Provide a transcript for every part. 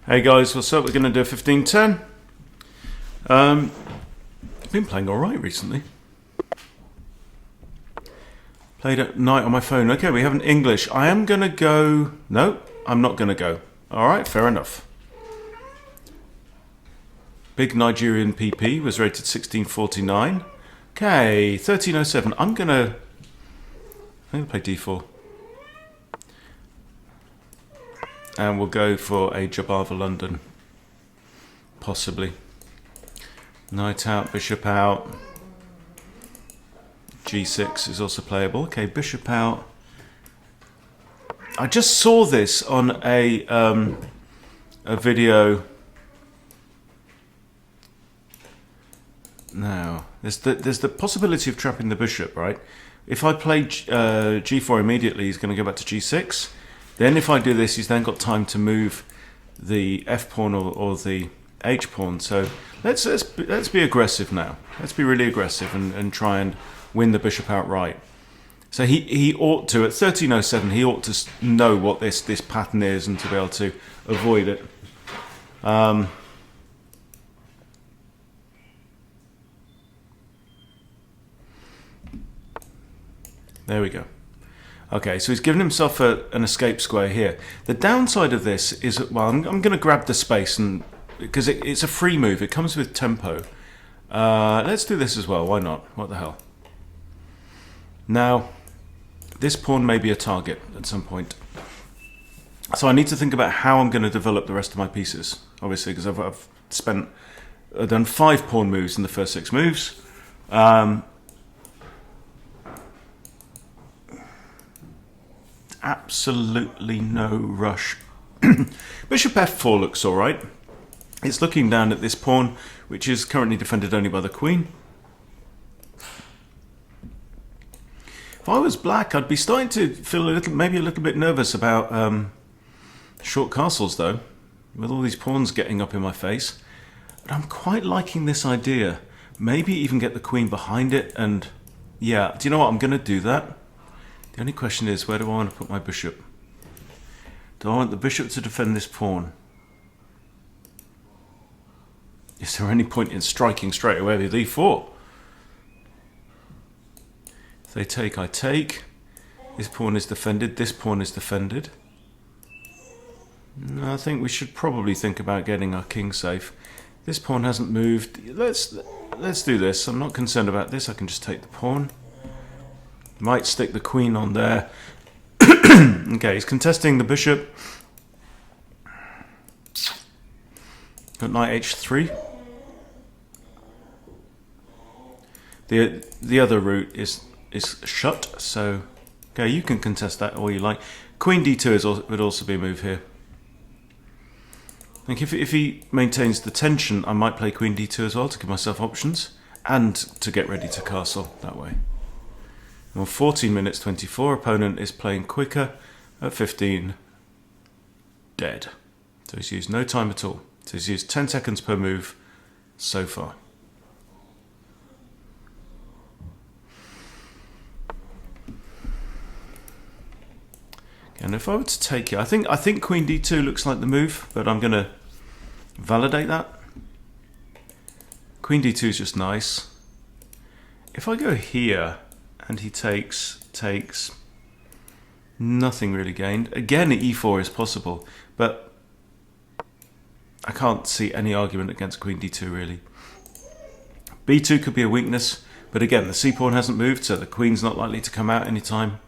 Hey guys, what's up? We're going to do a 15-10. I've been playing alright recently. Played at night on my phone. Okay, we have an English. I am going to go... No, I'm not going to go. Alright, fair enough. Big Nigerian PP was rated 1649. Okay, 1307. I'm going to play D4. And we'll go for a Jobava London. Possibly. Knight out, bishop out. G6 is also playable. Okay, bishop out. I just saw this on a video. Now, there's the possibility of trapping the bishop, right? If I play G4 immediately, he's going to go back to G6. Then if I do this, he's then got time to move the F pawn or the H pawn. So let's be aggressive now. Let's be really aggressive and try and win the bishop outright. So he ought to, at 1307, he ought to know what this pattern is and to be able to avoid it. There we go. Okay, so he's given himself an escape square here. The downside of this is, well, I'm going to grab the space and because it's a free move. It comes with tempo. Let's do this as well. Why not? What the hell? Now, this pawn may be a target at some point. So I need to think about how I'm going to develop the rest of my pieces. Obviously, because I've done 5 pawn moves in the first 6 moves. Absolutely no rush. Bishop f4 looks alright. It's looking down at this pawn, which is currently defended only by the queen. If I was black, I'd be starting to feel maybe a little bit nervous about short castles, though, with all these pawns getting up in my face. But I'm quite liking this idea. Maybe even get the queen behind it, and yeah, do you know what? I'm going to do that. The only question is, where do I want to put my bishop? Do I want the bishop to defend this pawn? Is there any point in striking straight away with e4? If they take, I take. This pawn is defended. This pawn is defended. No, I think we should probably think about getting our king safe. This pawn hasn't moved. Let's do this. I'm not concerned about this. I can just take the pawn. Might stick the queen on there. Okay, he's contesting the bishop. Got knight h3. The other route is shut, so okay, you can contest that all you like. Queen d2 would also be a move here. I think if he maintains the tension, I might play queen d2 as well to give myself options and to get ready to castle that way. Well, 14 minutes 24, opponent is playing quicker at 15, dead. So he's used no time at all. So he's used 10 seconds per move so far. And if I were to take it, I think queen d2 looks like the move, but I'm going to validate that. Queen d2 is just nice. If I go here, and he takes, nothing really gained. Again, e4 is possible, but I can't see any argument against queen d2 really. b2 could be a weakness, but again, the c-pawn hasn't moved, so the queen's not likely to come out anytime.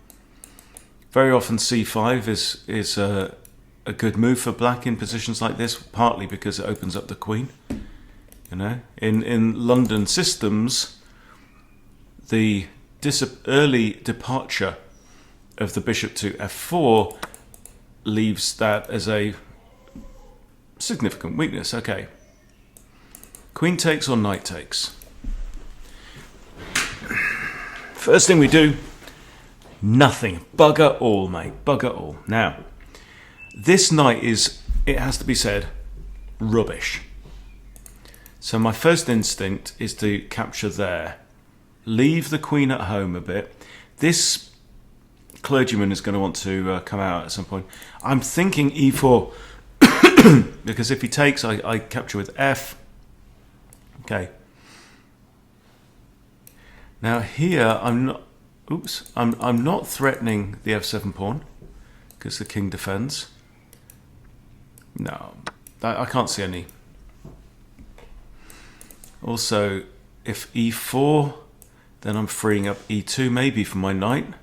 Very often c5 is a good move for black in positions like this, partly because it opens up the queen. You know, in London systems, the early departure of the bishop to f4 leaves that as a significant weakness. Okay, queen takes or knight takes. First thing we do, nothing. Bugger all, mate. Bugger all. Now, this knight is, it has to be said, rubbish. So my first instinct is to capture there. Leave the queen at home a bit. This clergyman is going to want to come out at some point. I'm thinking e4 because if he takes, I capture with f. Okay. Now here I'm not. Oops, I'm not threatening the f7 pawn because the king defends. No, I can't see any. Also, if e4, then I'm freeing up e2 maybe for my knight,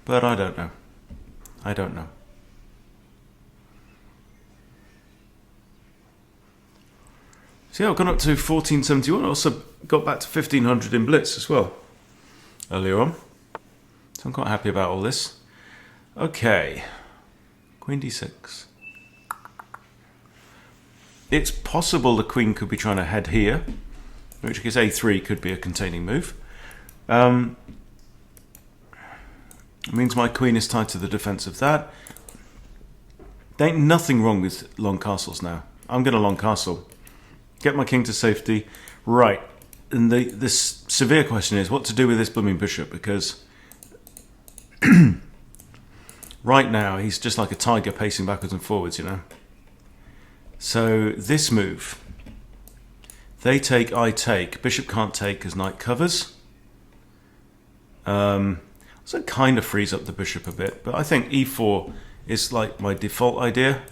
but I don't know. I don't know. So yeah, I've gone up to 1471. I also got back to 1500 in blitz as well earlier on. So I'm quite happy about all this. Okay, queen d6. It's possible the queen could be trying to head here, in which case a3 could be a containing move. It means my queen is tied to the defense of that. There ain't nothing wrong with long castles now. I'm going to long castle. Get my king to safety. Right. And this severe question is what to do with this blooming bishop, because right now he's just like a tiger pacing backwards and forwards, you know. So this move, they take, I take. Bishop can't take because knight covers. So it kind of frees up the bishop a bit, but I think e4 is like my default idea.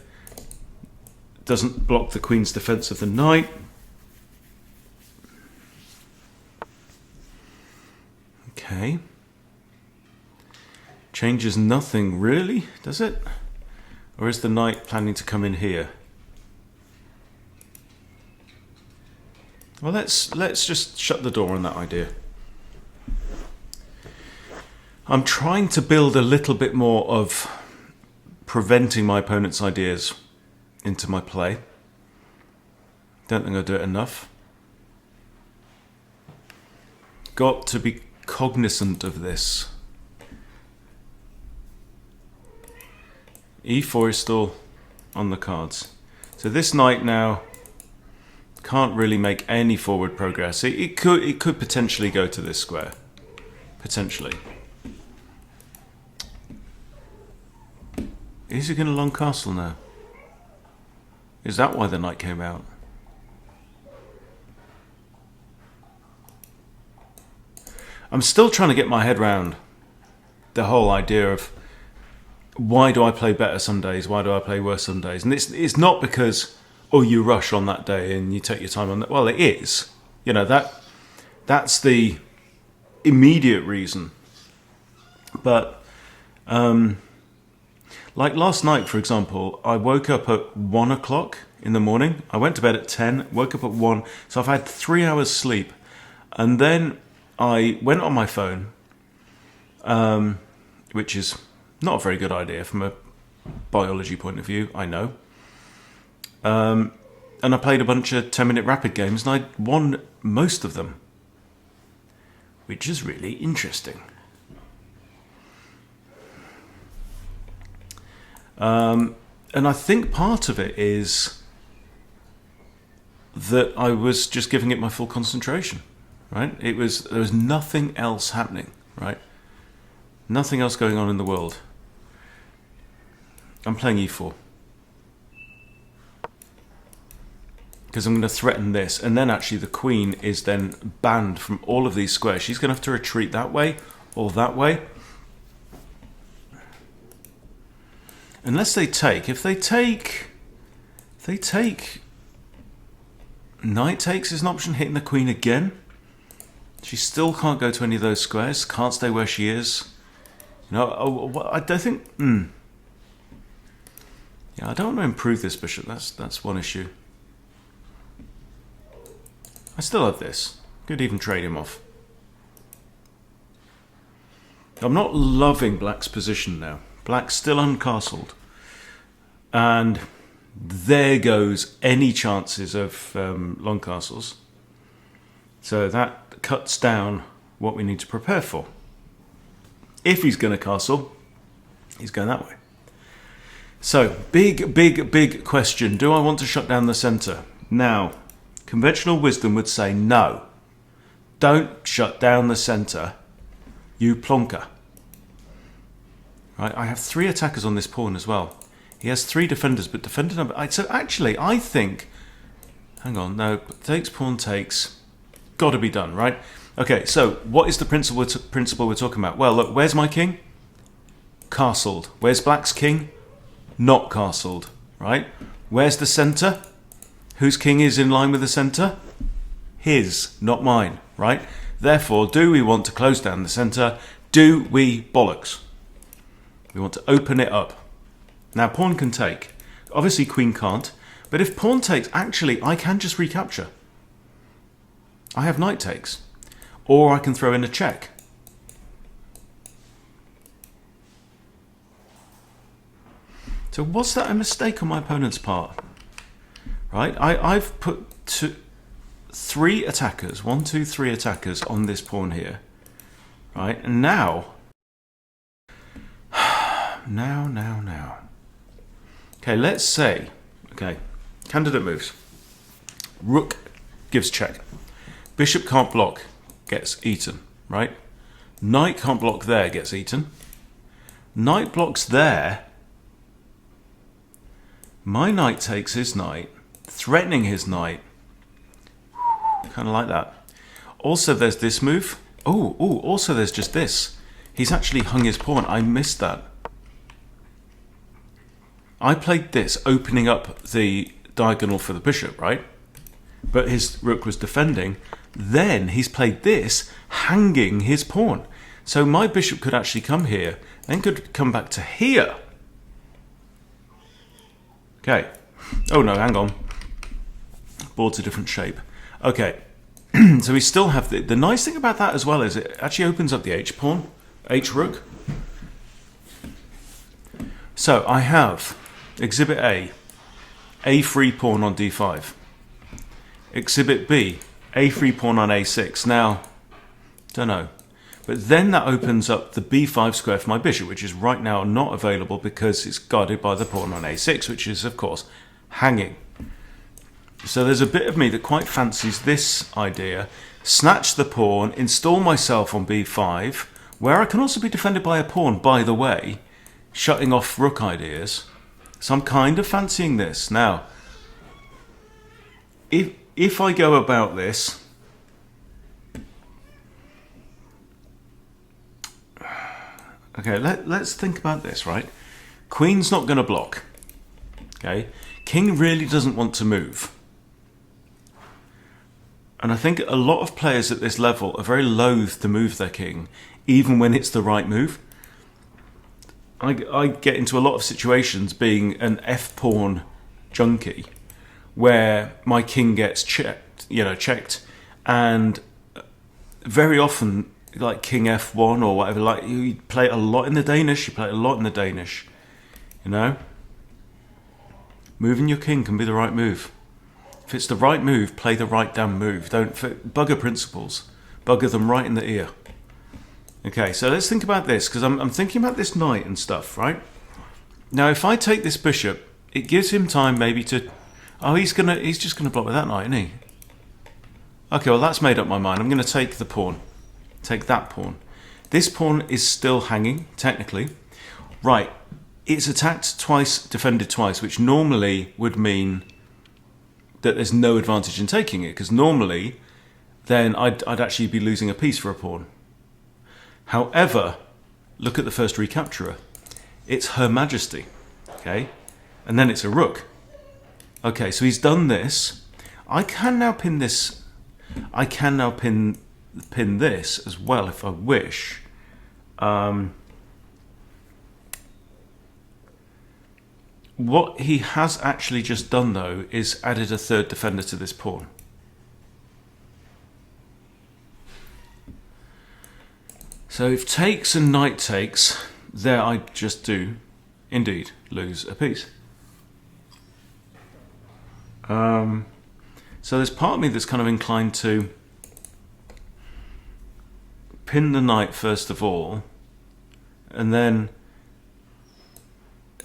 Doesn't block the queen's defense of the knight. Okay. Changes nothing really, does it? Or is the knight planning to come in here? Well, let's just shut the door on that idea. I'm trying to build a little bit more of preventing my opponent's ideas into my play. Don't think I'll do it enough. Got to be cognizant of this. e4 is still on the cards. So this knight now can't really make any forward progress. It could potentially go to this square. Potentially. Is he going to long castle now? Is that why the knight came out? I'm still trying to get my head around the whole idea of why do I play better some days, why do I play worse some days? And it's not because, oh, you rush on that day and you take your time on that. Well, it is. You know, that's the immediate reason. But like last night, for example, I woke up at 1 o'clock in the morning. I went to bed at 10, woke up at 1. So I've had 3 hours sleep. And then I went on my phone, which is not a very good idea from a biology point of view, I know. And I played a bunch of 10-minute rapid games and I won most of them, which is really interesting. And I think part of it is that I was just giving it my full concentration, right? There was nothing else happening, right? Nothing else going on in the world. I'm playing e4. Because I'm going to threaten this, and then actually the queen is then banned from all of these squares. She's going to have to retreat that way or that way. Unless they take. If they take, knight takes is an option, hitting the queen again. She still can't go to any of those squares, can't stay where she is. You know, I don't think... Yeah, I don't want to improve this bishop, that's one issue. I still have this. Could even trade him off. I'm not loving Black's position now. Black's still uncastled. And there goes any chances of long castles. So that cuts down what we need to prepare for. If he's going to castle, he's going that way. So, big question. Do I want to shut down the centre? Now, conventional wisdom would say no. Don't shut down the centre, you plonker. Right, I have 3 attackers on this pawn as well. He has 3 defenders, but defender number... So actually, I think... Hang on, no. Takes, pawn takes. Got to be done, right? Okay, so what is the principle we're talking about? Well, look, where's my king? Castled. Where's black's king? Not castled, right? Where's the centre? Whose king is in line with the centre? His, not mine, right? Therefore, do we want to close down the centre? Do we bollocks? We want to open it up. Now, pawn can take. Obviously, queen can't. But if pawn takes, actually, I can just recapture. I have knight takes. Or I can throw in a check. So was that a mistake on my opponent's part? Right, I've put 3 attackers, 1, 2, 3 attackers on this pawn here. Right, and now. Okay, let's say, okay, candidate moves. Rook gives check. Bishop can't block, gets eaten, right? Knight can't block there, gets eaten. Knight blocks there. My knight takes his knight, threatening his knight. Kind of like that. Also, there's this move. Oh, also there's just this. He's actually hung his pawn. I missed that. I played this, opening up the diagonal for the bishop, right? But his rook was defending. Then he's played this, hanging his pawn. So my bishop could actually come here, then could come back to here. Okay. Oh no, hang on. Board's a different shape. Okay. So we still have the nice thing about that as well is it actually opens up the H pawn, H rook. So I have exhibit A free pawn on D5. Exhibit B, A free pawn on A6. Now, don't know. But then that opens up the B5 square for my bishop, which is right now not available because it's guarded by the pawn on A6, which is, of course, hanging. So there's a bit of me that quite fancies this idea. Snatch the pawn, install myself on B5, where I can also be defended by a pawn, by the way, shutting off rook ideas. So I'm kind of fancying this. Now, if I go about this... Okay, let's think about this, right? Queen's not going to block. Okay, king really doesn't want to move. And I think a lot of players at this level are very loath to move their king, even when it's the right move. I get into a lot of situations being an F-pawn junkie, where my king gets checked, and very often, like king F1 or whatever, like you play it a lot in the Danish, you know? Moving your king can be the right move. If it's the right move, play the right damn move. Don't bugger principles. Bugger them right in the ear. Okay, so let's think about this, because I'm thinking about this knight and stuff, right? Now, if I take this bishop, it gives him time maybe to... Oh, he's just gonna block with that knight, isn't he? Okay, well that's made up my mind. I'm gonna take the pawn. Take that pawn. This pawn is still hanging, technically. Right, it's attacked twice, defended twice, which normally would mean that there's no advantage in taking it, because normally then I'd actually be losing a piece for a pawn. However, look at the first recapturer. It's Her Majesty, okay? And then it's a rook. Okay, so he's done this. I can now pin this. I can now pin this as well if I wish. What he has actually just done, though, is added a third defender to this pawn. So if takes and knight takes, there I just do, indeed, lose a piece. So there's part of me that's kind of inclined to pin the knight first of all, and then...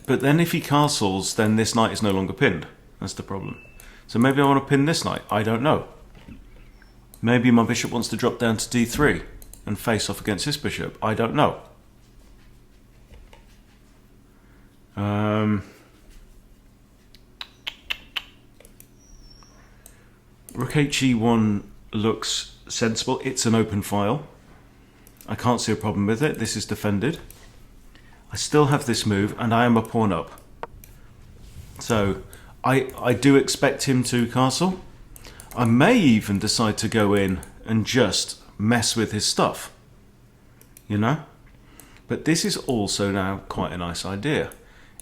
But then if he castles, then this knight is no longer pinned. That's the problem. So maybe I want to pin this knight. I don't know. Maybe my bishop wants to drop down to d3 and face off against his bishop. I don't know. Rook HE1 looks sensible. It's an open file. I can't see a problem with it. This is defended. I still have this move, and I am a pawn up. So I do expect him to castle. I may even decide to go in and just mess with his stuff, you know? But this is also now quite a nice idea.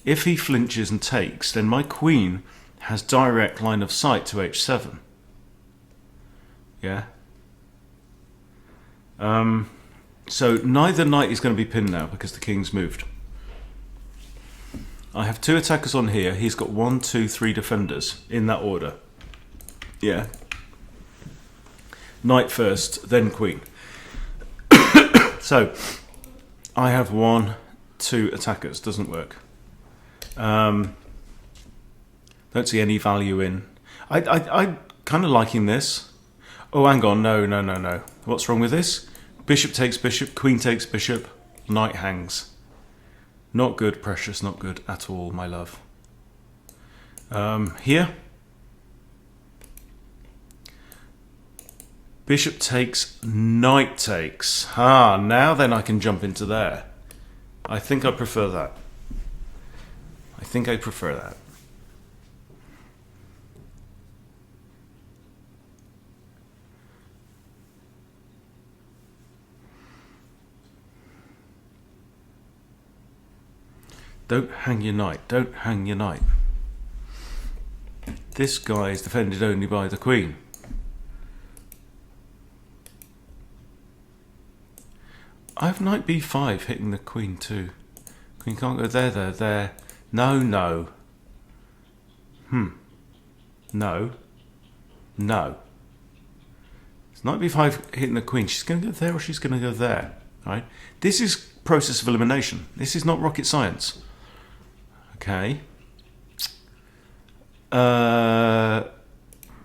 If he flinches and takes, then my queen has direct line of sight to h7. Yeah? So neither knight is going to be pinned now because the king's moved. I have 2 attackers on here. He's got 1, 2, 3 defenders in that order. Yeah. Knight first, then queen. So I have 1, 2 attackers. Doesn't work. Don't see any value in. I kind of liking this. Oh, hang on. No. What's wrong with this? Bishop takes bishop. Queen takes bishop. Knight hangs. Not good, precious. Not good at all, my love. Here. Bishop takes, knight takes. Ah, now then I can jump into there. I think I prefer that. I think I prefer that. Don't hang your knight. Don't hang your knight. This guy is defended only by the queen. I have knight b5 hitting the queen too. Queen can't go there. No. No. It's knight b5 hitting the queen. She's going to go there or she's going to go there. Right? This is process of elimination. This is not rocket science. Okay.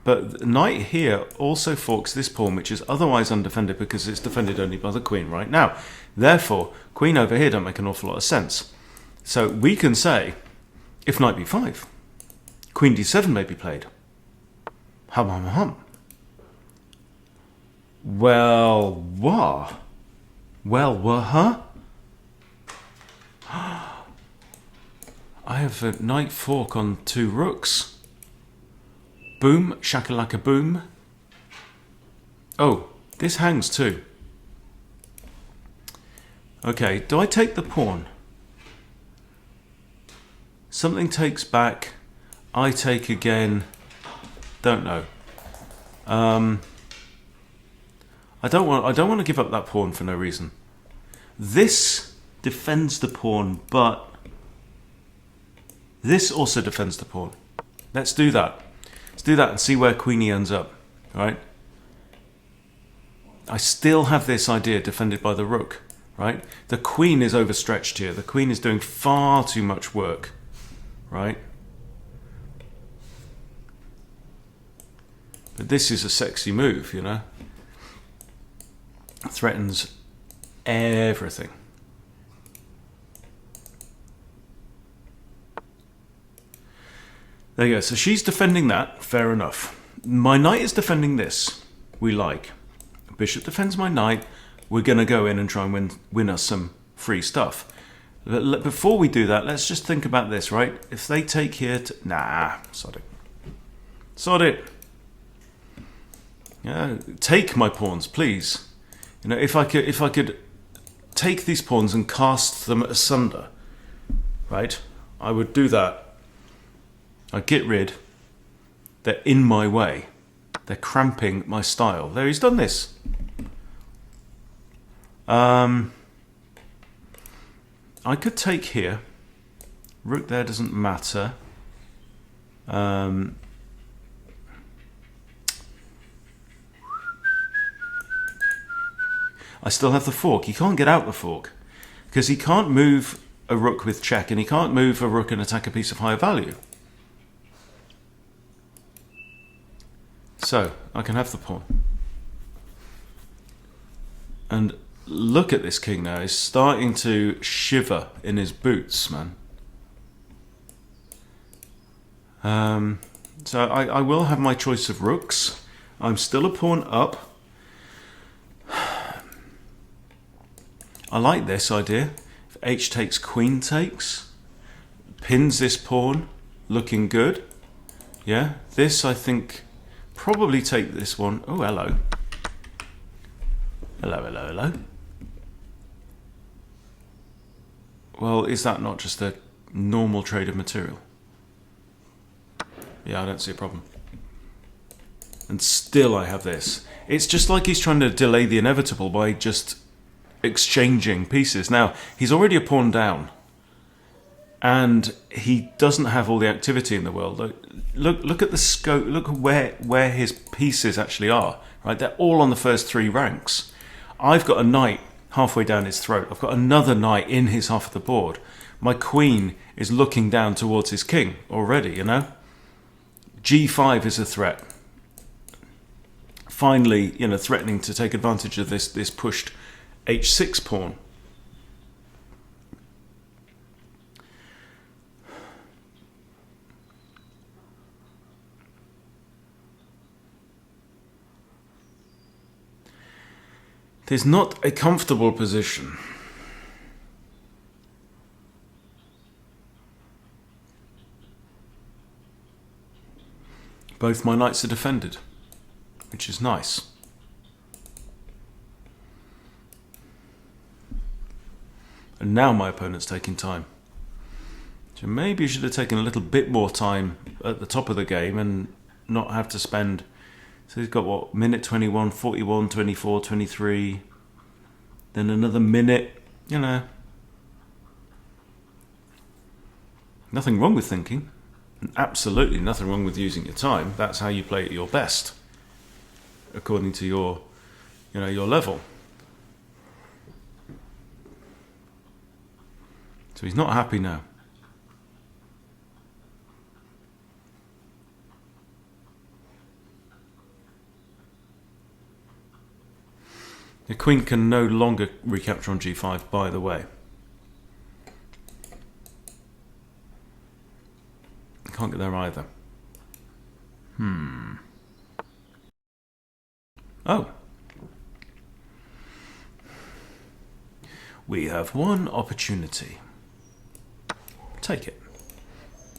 But knight here also forks this pawn, which is otherwise undefended because it's defended only by the queen right now. Therefore, queen over here don't make an awful lot of sense. So we can say, if knight b5, queen d7 may be played. Hum. Well, what? Huh? I have a knight fork on 2 rooks. Boom, shakalaka boom. Oh, this hangs too. Okay, do I take the pawn? Something takes back. I take again. Don't know. I don't want to give up that pawn for no reason. This defends the pawn, but this also defends the pawn. Let's do that. Let's do that and see where Queenie ends up. Right? I still have this idea defended by the rook. Right? The queen is overstretched here. The queen is doing far too much work. Right? But this is a sexy move, you know. It threatens everything. There you go. So she's defending that. Fair enough. My knight is defending this. We like. Bishop defends my knight. We're going to go in and try and win us some free stuff. Before we do that, let's just think about this, right? If they take here to... Nah, sod it. Sod it. Yeah, take my pawns, please. You know, if I could take these pawns and cast them asunder, right? I would do that. I'd get rid. They're in my way. They're cramping my style. There, he's done this. I could take here. Rook there doesn't matter. I still have the fork. He can't get out the fork because he can't move a rook with check and he can't move a rook and attack a piece of higher value. So I can have the pawn. And look at this king now. He's starting to shiver in his boots, man. So I will have my choice of rooks. I'm still a pawn up. I like this idea. If h takes, queen takes. Pins this pawn. Looking good. Yeah, this I think probably take this one. Oh, hello. Hello, hello, hello. Well, is that not just a normal trade of material? Yeah, I don't see a problem. And still I have this. It's just like he's trying to delay the inevitable by just exchanging pieces. Now, he's already a pawn down. And he doesn't have all the activity in the world. Look at the scope. Look where his pieces actually are. Right, they're all on the first 3 ranks. I've got a knight halfway down his throat. I've got another knight in his half of the board. My queen is looking down towards his king already. You know, G5 is a threat. Finally, you know, threatening to take advantage of this pushed H6 pawn. There's not a comfortable position. Both my knights are defended, which is nice. And now my opponent's taking time. So maybe you should have taken a little bit more time at the top of the game and not have to spend... So he's got what, minute 21, 41, 24, 23, then another minute, you know. Nothing wrong with thinking. Absolutely nothing wrong with using your time. That's how you play at your best, according to your, you know, your level. So he's not happy now. The queen can no longer recapture on G5, by the way. Can't get there either. Oh. We have one opportunity. Take it.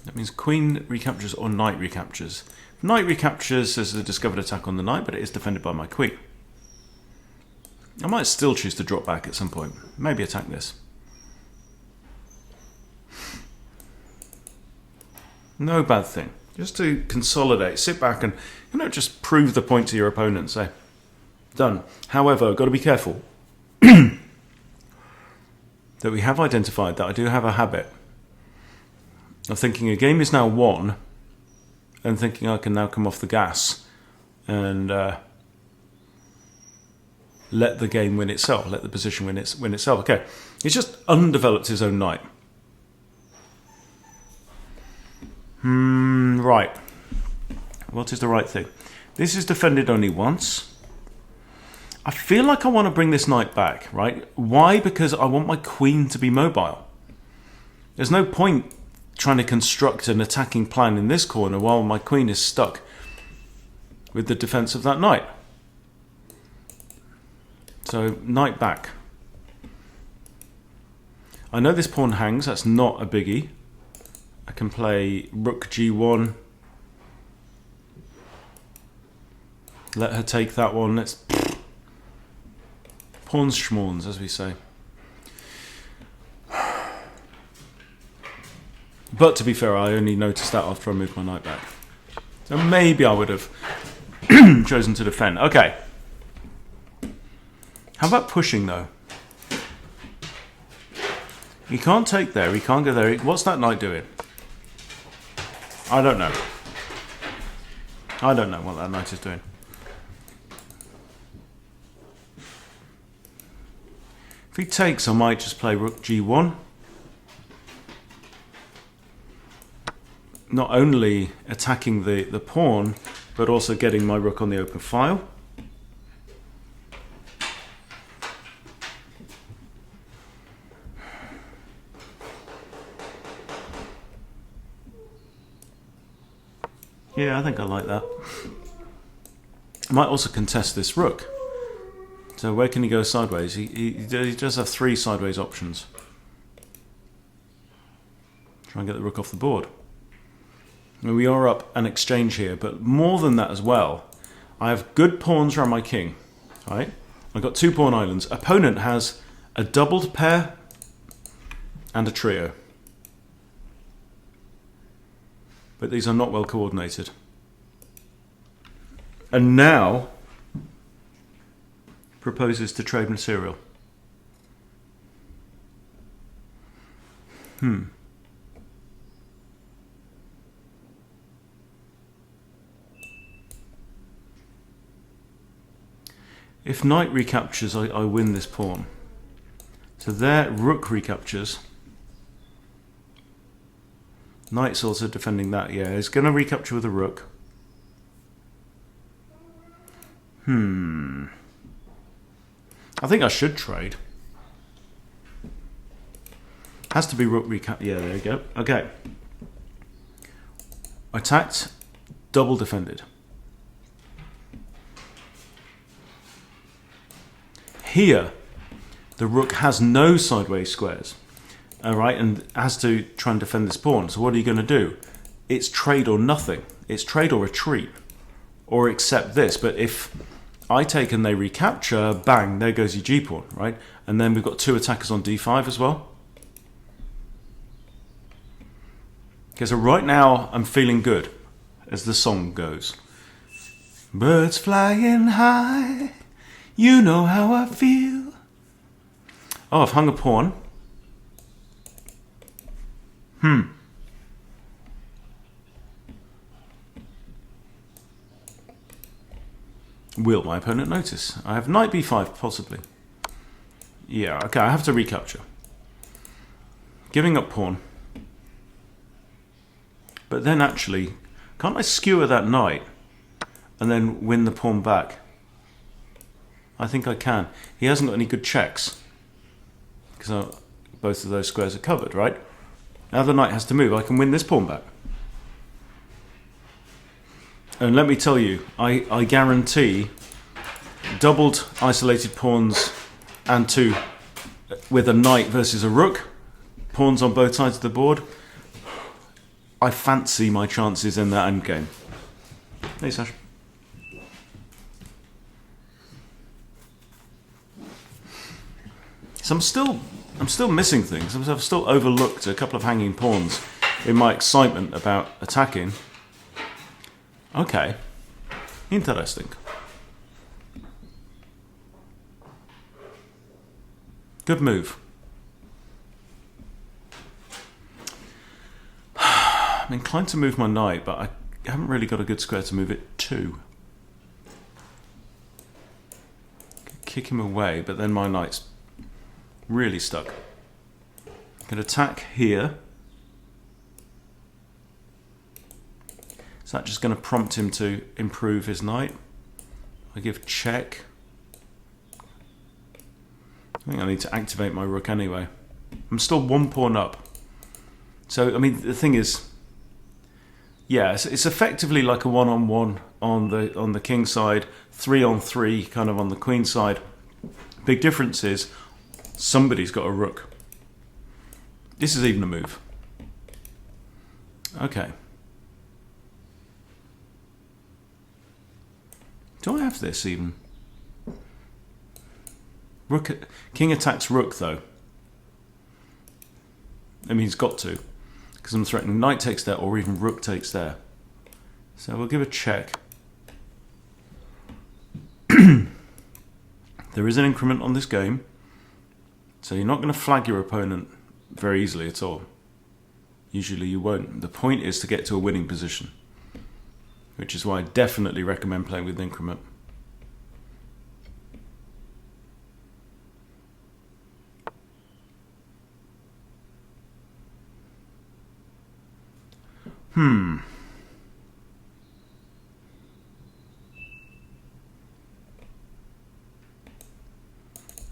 That means queen recaptures or knight recaptures. Knight recaptures, there's a discovered attack on the knight, but it is defended by my queen. I might still choose to drop back at some point. Maybe attack this. No bad thing. Just to consolidate, sit back and, you know, just prove the point to your opponent. Say, done. However, got to be careful that we have identified that I do have a habit of thinking a game is now won and thinking I can now come off the gas and let the game win itself, let the position win itself. Okay, he's just undeveloped his own knight. Right. What is the right thing? This is defended only once. I feel like I want to bring this knight back, right? Why? Because I want my queen to be mobile. There's no point trying to construct an attacking plan in this corner while my queen is stuck with the defense of that knight. So, knight back. I know this pawn hangs, that's not a biggie. I can play rook g1. Let her take that one. Let's pawns schmawns, as we say. But to be fair, I only noticed that after I moved my knight back. So maybe I would have chosen to defend. Okay. How about pushing, though? He can't take there. He can't go there. What's that knight doing? I don't know. I don't know what that knight is doing. If he takes, I might just play rook g1. Not only attacking the pawn, but also getting my rook on the open file. Yeah, I think I like that. I might also contest this rook. So where can he go sideways? He does have 3 sideways options. Try and get the rook off the board. We are up an exchange here, but more than that as well, I have good pawns around my king. Right? I've got 2 pawn islands. Opponent has a doubled pair and a trio. But these are not well coordinated. And now proposes to trade material. If knight recaptures, I win this pawn. So there, rook recaptures. Knight's also defending that, yeah. He's going to recapture with a rook. I think I should trade. Has to be rook recap. Yeah, there you go. Okay. Attacked, double defended. Here, the rook has no sideways squares. Alright, and has to try and defend this pawn. So what are you going to do? It's trade or nothing. It's trade or retreat. Or accept this. But if I take and they recapture, bang, there goes your g-pawn, right? And then we've got 2 attackers on d5 as well. Okay, so right now I'm feeling good, as the song goes. Birds flying high, you know how I feel. Oh, I've hung a pawn. Will my opponent notice? I have knight b5, possibly. Yeah, okay, I have to recapture. Giving up pawn. But then actually, can't I skewer that knight and then win the pawn back? I think I can. He hasn't got any good checks, because both of those squares are covered, right? Now the knight has to move. I can win this pawn back. And let me tell you, I guarantee doubled isolated pawns and 2 with a knight versus a rook, pawns on both sides of the board. I fancy my chances in that endgame. Hey, Sash. So I'm still missing things. I've still overlooked a couple of hanging pawns in my excitement about attacking. Okay, interesting. Good move. I'm inclined to move my knight, but I haven't really got a good square to move it to. Kick him away, but then my knight's really stuck. I can attack here. Is that just going to prompt him to improve his knight? I give check. I think I need to activate my rook anyway. I'm still 1 pawn up. So, I mean, the thing is, yeah, it's effectively like a 1-on-1 on the king side, 3-on-3 kind of on the queen side. Big difference is somebody's got a rook. This is even a move. Okay. Do I have this even? Rook, king attacks rook though. I mean, he's got to, because I'm threatening knight takes there or even rook takes there. So we'll give a check. There is an increment on this game, so you're not going to flag your opponent very easily at all. Usually you won't. The point is to get to a winning position, which is why I definitely recommend playing with increment.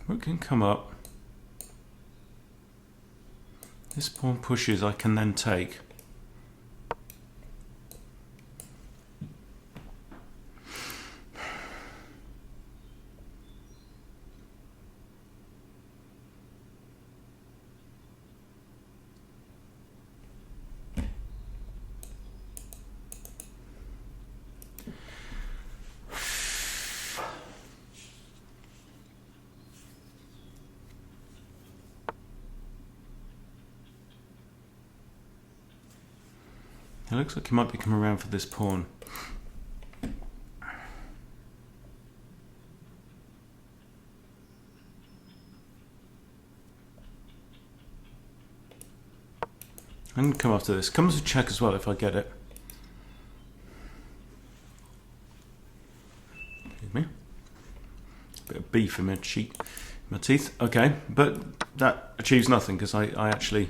Rook can come up. This pawn pushes, I can then take. It looks like he might be coming around for this pawn. I'm going to come after this. Comes with check as well if I get it. Excuse me. Bit of beef in my cheek, my teeth. Okay, but that achieves nothing because I actually...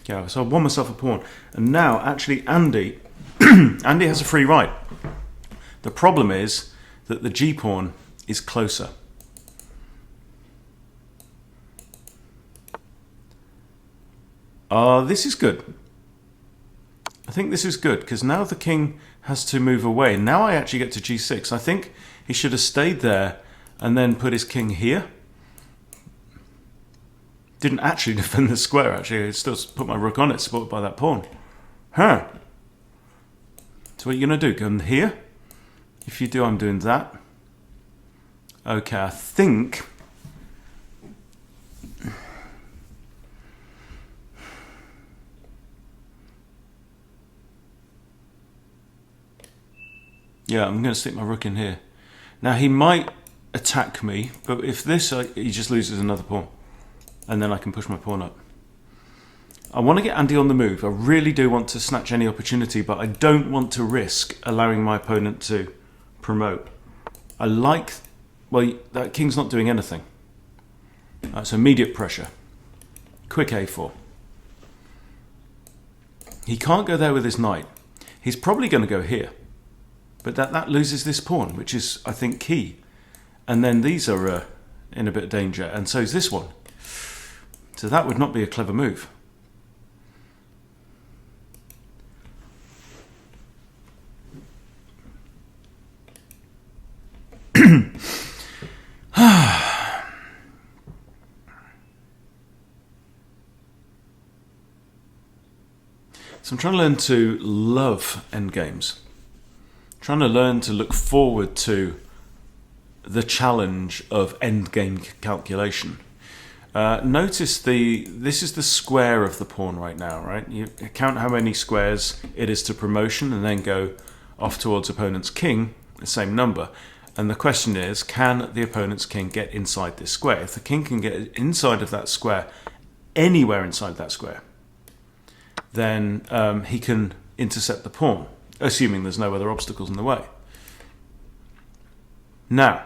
Yeah, so I won myself a pawn. And now, actually, Andy... Andy has a free ride. The problem is that the G-pawn is closer. This is good. I think this is good because now the king has to move away. Now I actually get to G6. I think he should have stayed there and then put his king here. Didn't actually defend the square, actually. I still put my rook on it, supported by that pawn. Huh. So what are you going to do? Go in here? If you do, I'm doing that. Okay, I think... Yeah, I'm going to stick my rook in here. Now, he might attack me, but if this, he just loses another pawn. And then I can push my pawn up. I want to get Andy on the move. I really do want to snatch any opportunity, but I don't want to risk allowing my opponent to promote. I like... Well, that king's not doing anything. That's immediate pressure. Quick A4. He can't go there with his knight. He's probably going to go here. But that loses this pawn, which is, I think, key. And then these are in a bit of danger, and so is this one. So that would not be a clever move. So I'm trying to learn to love endgames. Trying to learn to look forward to the challenge of endgame calculation. Notice this is the square of the pawn right now, right? You count how many squares it is to promotion and then go off towards opponent's king, the same number. And the question is, can the opponent's king get inside this square? If the king can get inside of that square, anywhere inside that square, then he can intercept the pawn, assuming there's no other obstacles in the way. Now,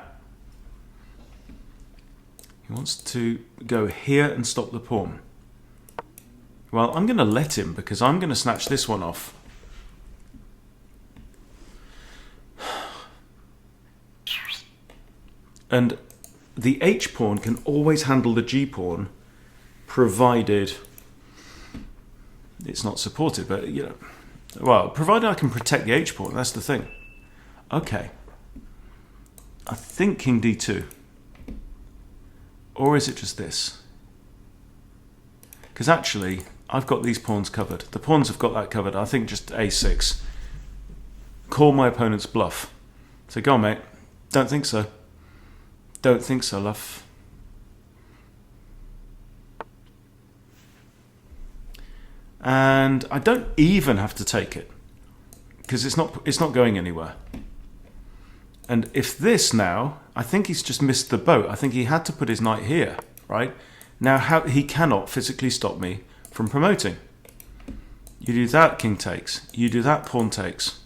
he wants to go here and stop the pawn. Well, I'm going to let him because I'm going to snatch this one off. And the H pawn can always handle the G pawn, provided it's not supported. But you know, well, provided I can protect the H pawn. That's the thing. Okay. I think King D2. Or is it just this? Because actually, I've got these pawns covered. The pawns have got that covered. I think just A6. Call my opponent's bluff. So go on, mate. Don't think so. Don't think so, love. And I don't even have to take it. Because it's not going anywhere. And if this now, I think he's just missed the boat. I think he had to put his knight here, right? Now he cannot physically stop me from promoting. You do that, king takes. You do that, pawn takes.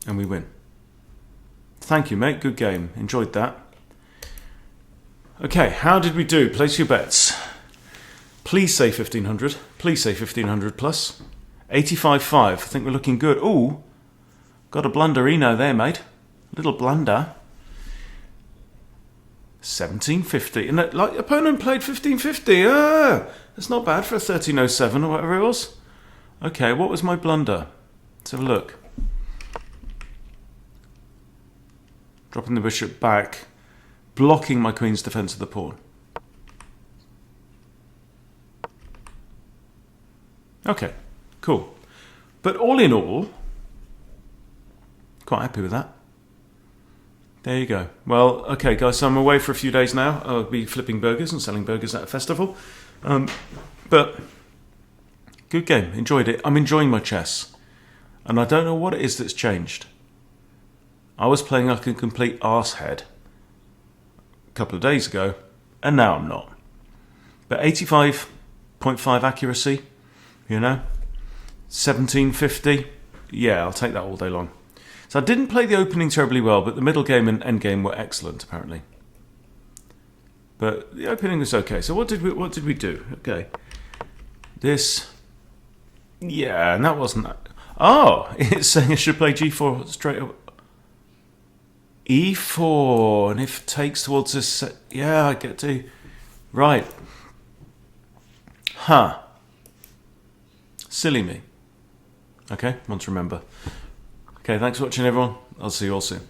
And we win. Thank you, mate. Good game. Enjoyed that. Okay, how did we do? Place your bets. Please say 1500. Please say 1500 plus. 85.5. I think we're looking good. Ooh, got a blunderino there, mate. Little blunder. 1750. And like opponent played 1550. That's not bad for a 1307 or whatever it was. Okay, what was my blunder? Let's have a look. Dropping the bishop back, blocking my queen's defense of the pawn. Okay, cool. But all in all, quite happy with that. There you go. Well, okay, guys, so I'm away for a few days now. I'll be flipping burgers and selling burgers at a festival. But good game. Enjoyed it. I'm enjoying my chess. And I don't know what it is that's changed. I was playing like a complete arsehead a couple of days ago, and now I'm not. But 85.5 accuracy, 1750. Yeah, I'll take that all day long. So I didn't play the opening terribly well, but the middle game and end game were excellent, apparently. But the opening was okay. So what did we do? Okay. This. Yeah, and that wasn't that. Oh, it's saying I should play G4 straight away. E4, and if it takes towards this. Yeah, I get to. Right. Huh. Silly me. Okay, want to remember. Okay, thanks for watching, everyone. I'll see you all soon.